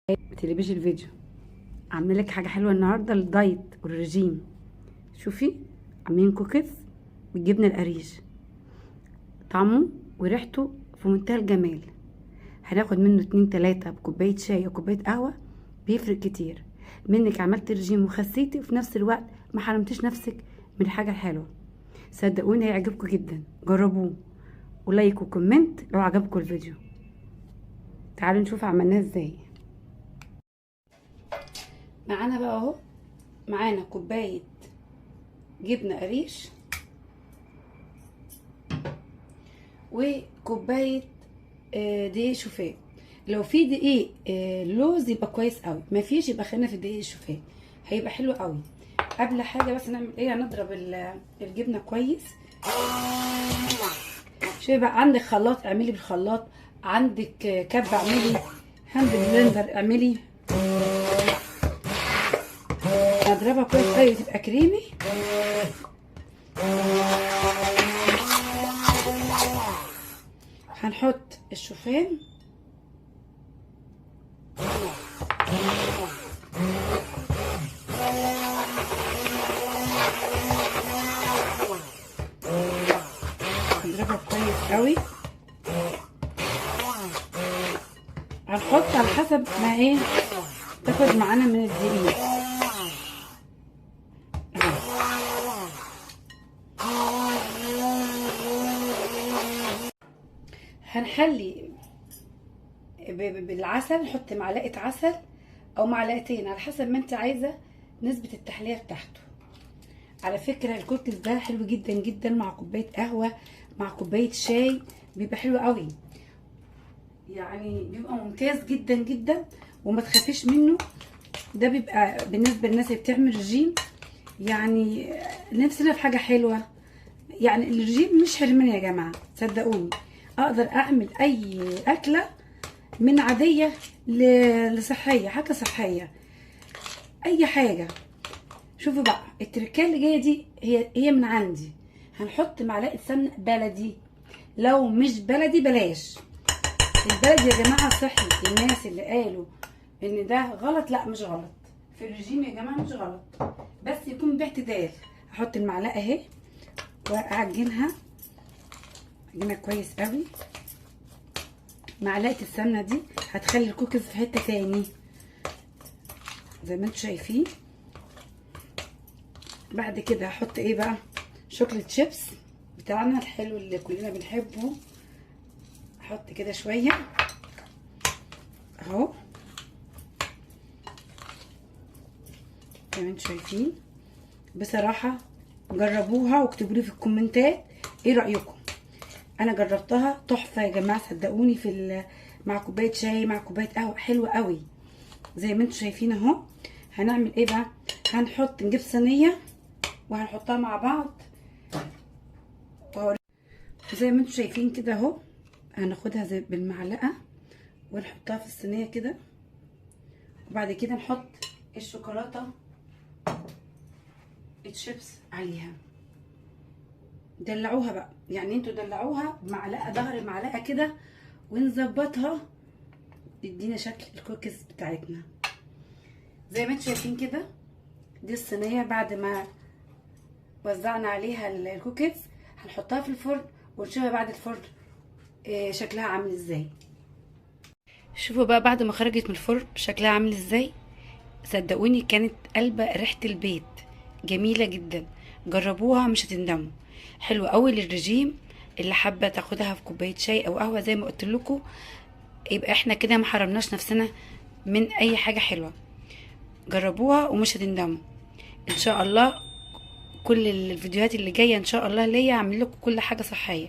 تلفزيون الفيديو عامله لك حاجه حلوه النهارده للدايت والرجيم. شوفي عاملين كوكيز بالجبنه القريش، طعمه وريحته في منتهى الجمال. هناخد منه 2-3 بكوبايه شاي وكوبايه قهوه، بيفرق كتير منك عملت رجيم وخسيتي وفي نفس الوقت ما حرمتيش نفسك من الحاجه الحلوه. صدقوني هيعجبكم جدا، جربوه ولايك وكومنت لو عجبكم الفيديو. تعالوا نشوف عملناه ازاي. معانا بقى اهو، معانا كوبايه جبنه قريش وكوبايه دقيق شوفان. لو في دقيق لوز يبقى كويس قوي، ما فيش يبقى خلينا في دقيق الشوفان، هيبقى حلو قوي. قبل حاجه بس نعمل ايه، هنضرب الجبنه كويس. شوفي بقى، عندك خلاط اعملي بالخلاط، عندك كب اعملي، هاند بلندر اعملي. نضربها كويس قوي تبقى كريمي. هنحط الشوفان نضربها كويس قوي. هنحط على حسب ما ايه تاخد معانا من الدقيق. هنحلي بالعسل، نحط معلقه عسل او معلقتين على حسب ما انت عايزه نسبه التحليه بتاعته. على فكره الكوكيز ده حلو جدا جدا مع كوبايه قهوه، مع كوبايه شاي، بيبقى حلو قوي، يعني بيبقى ممتاز جدا جدا وما تخافيش منه. ده بيبقى بالنسبه للناس اللي بتعمل رجيم، يعني نفسنا في حاجه حلوه. يعني الرجيم مش حرمان يا جماعه، صدقوني اقدر اعمل اي اكله من عاديه لصحيه، حاجه صحيه، اي حاجه. شوفوا بقى التركيه اللي جايه دي هي من عندي. هنحط معلقه سمنه بلدي، لو مش بلدي بلاش. البلدي يا جماعه صحي، الناس اللي قالوا ان ده غلط لا مش غلط في الرجيم يا جماعه، مش غلط، بس يكون باعتدال. هحط المعلقه اهي واعجنها كويس قوي. معلقه السمنه دي هتخلي الكوكيز في حته تاني زي ما انتم شايفين. بعد كده هحط ايه بقى، شوكليت شيبس بتاعنا الحلو اللي كلنا بنحبه. احط كده شويه اهو زي ما انتم شايفين. بصراحه جربوها واكتبوا لي في الكومنتات ايه رايكم. انا جربتها تحفه يا جماعه، صدقوني مع كوبايه شاي مع كوبايه قهوه حلوه قوي زي ما انتم شايفين اهو. هنعمل ايه بقى، نجيب صينيه وهنحطها مع بعض زي ما انتم شايفين كده اهو. هناخدها زي بالمعلقه ونحطها في الصينيه كده، وبعد كده نحط الشوكولاته الشيبس عليها. دلعوها بقى، يعني انتوا دلعوها بمعلقه، ظهر معلقه كده، ونظبطها تدينا شكل الكوكيز بتاعتنا زي ما انتوا شايفين كده. دي الصينيه بعد ما وزعنا عليها الكوكيز، هنحطها في الفرن ونشوفها بعد الفرن شكلها عامل ازاي. شوفوا بقى بعد ما خرجت من الفرن شكلها عامل ازاي. صدقوني كانت قلبة ريحة البيت، جميلة جدا. جربوها مش هتندموا، حلوة قوي للرجيم. اللي حابة تاخدها في كوباية شاي او قهوة زي ما قلت لكم، يبقى احنا كده ما حرمناش نفسنا من اي حاجة حلوة. جربوها ومش هتندموا ان شاء الله. كل الفيديوهات اللي جاية ان شاء الله ليا اعمل لكم كل حاجة صحية.